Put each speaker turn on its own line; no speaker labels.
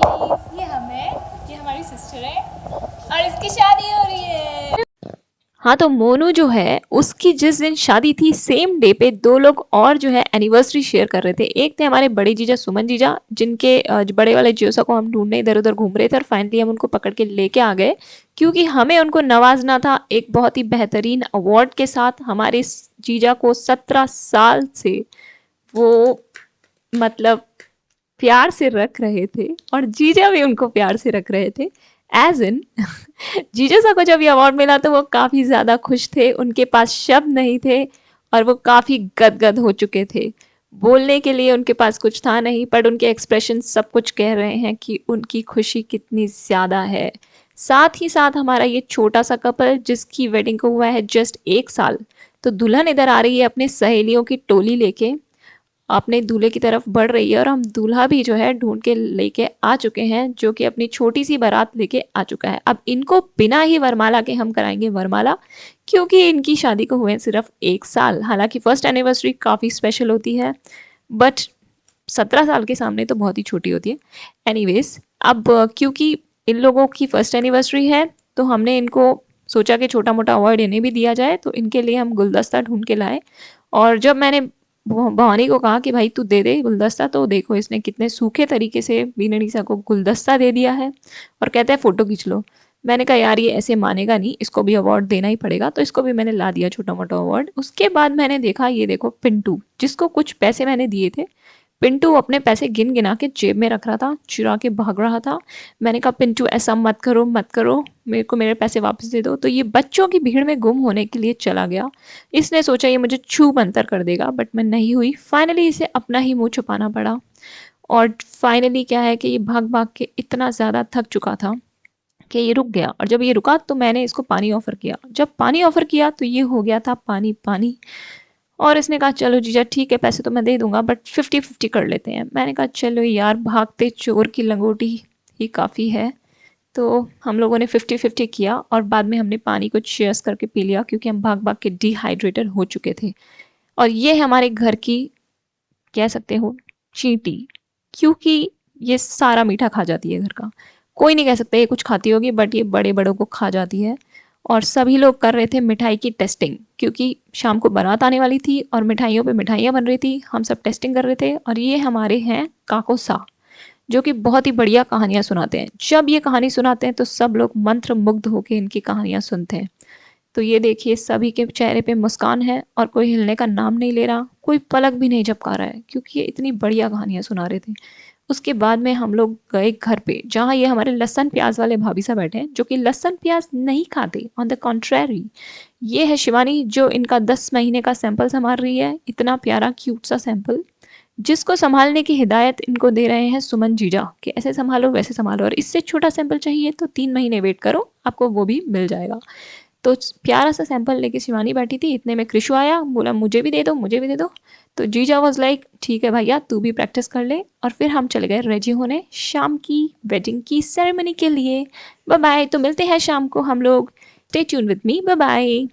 Guys, ये हम है, ये हमारी सिस्टर है और इसकी शादी हो रही है।
हाँ, तो मोनू जो है उसकी जिस दिन शादी थी सेम डे पे दो लोग और जो है एनिवर्सरी शेयर कर रहे थे। एक थे हमारे बड़े जीजा सुमन जीजा, जिनके जो बड़े वाले जियोसा को हम ढूंढने इधर उधर घूम रहे थे और फाइनली हम उनको पकड़ के लेके आ गए, क्योंकि हमें उनको नवाजना था एक बहुत ही बेहतरीन अवार्ड के साथ। हमारे जीजा को 17 साल से वो मतलब प्यार से रख रहे थे और जीजा भी उनको प्यार से रख रहे थे। एज इन जीजा सा को जब ये अवार्ड मिला तो वो काफ़ी ज़्यादा खुश थे, उनके पास शब्द नहीं थे और वो काफ़ी गदगद हो चुके थे। बोलने के लिए उनके पास कुछ था नहीं, पर उनके एक्सप्रेशन सब कुछ कह रहे हैं कि उनकी खुशी कितनी ज़्यादा है। साथ ही साथ हमारा ये छोटा सा कपल जिसकी वेडिंग को हुआ है जस्ट 1 साल, तो दुल्हन इधर आ रही है अपने सहेलियों की टोली लेके, अपने दूल्हे की तरफ बढ़ रही है और हम दूल्हा भी जो है ढूंढ के लेके आ चुके हैं, जो कि अपनी छोटी सी बारात लेके आ चुका है। अब इनको बिना ही वरमाला के हम कराएंगे वरमाला, क्योंकि इनकी शादी को हुए सिर्फ 1 साल। हालांकि फर्स्ट एनिवर्सरी काफ़ी स्पेशल होती है, बट 17 साल के सामने तो बहुत ही छोटी होती है। एनीवेज, अब क्योंकि इन लोगों की फर्स्ट एनिवर्सरी है तो हमने इनको सोचा कि छोटा मोटा अवार्ड इन्हें भी दिया जाए, तो इनके लिए हम गुलदस्ता ढूंढ के लाए। और जब मैंने भवानी को कहा कि भाई तू दे दे गुलदस्ता, तो देखो इसने कितने सूखे तरीके से बीनडीसा को गुलदस्ता दे दिया है और कहता है फ़ोटो खींच लो। मैंने कहा यार ये ऐसे मानेगा नहीं, इसको भी अवार्ड देना ही पड़ेगा, तो इसको भी मैंने ला दिया छोटा मोटा अवार्ड। उसके बाद मैंने देखा ये देखो पिंटू, जिसको कुछ पैसे मैंने दिए थे, पिंटू अपने पैसे गिन गिना के जेब में रख रहा था, चुरा के भाग रहा था। मैंने कहा पिंटू ऐसा मत करो मत करो, मेरे को मेरे पैसे वापस दे दो। तो ये बच्चों की भीड़ में गुम होने के लिए चला गया। इसने सोचा ये मुझे छू मंतर कर देगा, बट मैं नहीं हुई। फाइनली इसे अपना ही मुंह छुपाना पड़ा। और फाइनली क्या है कि ये भाग भाग के इतना ज़्यादा थक चुका था कि ये रुक गया। और जब ये रुका तो मैंने इसको पानी ऑफर किया। जब पानी ऑफर किया तो ये हो गया था पानी पानी। और इसने कहा चलो जीजा ठीक है, पैसे तो मैं दे दूंगा बट 50-50 कर लेते हैं। मैंने कहा चलो यार, भागते चोर की लंगोटी ही काफ़ी है। तो हम लोगों ने 50-50 किया और बाद में हमने पानी को शेयर्स करके पी लिया, क्योंकि हम भाग भाग के डिहाइड्रेटेड हो चुके थे। और ये हमारे घर की, कह सकते हो, चींटी, क्योंकि ये सारा मीठा खा जाती है घर का। कोई नहीं कह सकता ये कुछ खाती होगी, बट ये बड़े बड़ों को खा जाती है। और सभी लोग कर रहे थे मिठाई की टेस्टिंग, क्योंकि शाम को बारात आने वाली थी और मिठाइयों पे मिठाइयाँ बन रही थी। हम सब टेस्टिंग कर रहे थे। और ये हमारे हैं काको सा, जो कि बहुत ही बढ़िया कहानियाँ सुनाते हैं। जब ये कहानी सुनाते हैं तो सब लोग मंत्र मुग्ध होकर इनकी कहानियाँ सुनते हैं। तो ये देखिए सभी के चेहरे पे मुस्कान है और कोई हिलने का नाम नहीं ले रहा, कोई पलक भी नहीं झपका रहा है, क्योंकि ये इतनी बढ़िया कहानियाँ सुना रहे थे। उसके बाद में हम लोग गए घर पे, जहाँ ये हमारे लहसन प्याज वाले भाभी साहब बैठे हैं, जो कि लहसन प्याज नहीं खाते। ऑन द कॉन्ट्रेरी, ये है शिवानी, जो इनका 10 महीने का सैंपल संभाल रही है। इतना प्यारा क्यूट सा सैंपल, जिसको संभालने की हिदायत इनको दे रहे हैं सुमन जीजा कि ऐसे संभालो वैसे संभालो, और इससे छोटा सैंपल चाहिए तो 3 महीने वेट करो, आपको वो भी मिल जाएगा। तो प्यारा सा सैंपल लेके शिवानी बैठी थी, इतने में कृषु आया, बोला मुझे भी दे दो मुझे भी दे दो। तो जीजा वॉज लाइक ठीक है भैया, तू भी प्रैक्टिस कर ले। और फिर हम चले गए रेडी होने शाम की वेडिंग की सेरेमनी के लिए। बाय बाय, तो मिलते हैं शाम को हम लोग। Stay tune with me, bye bye.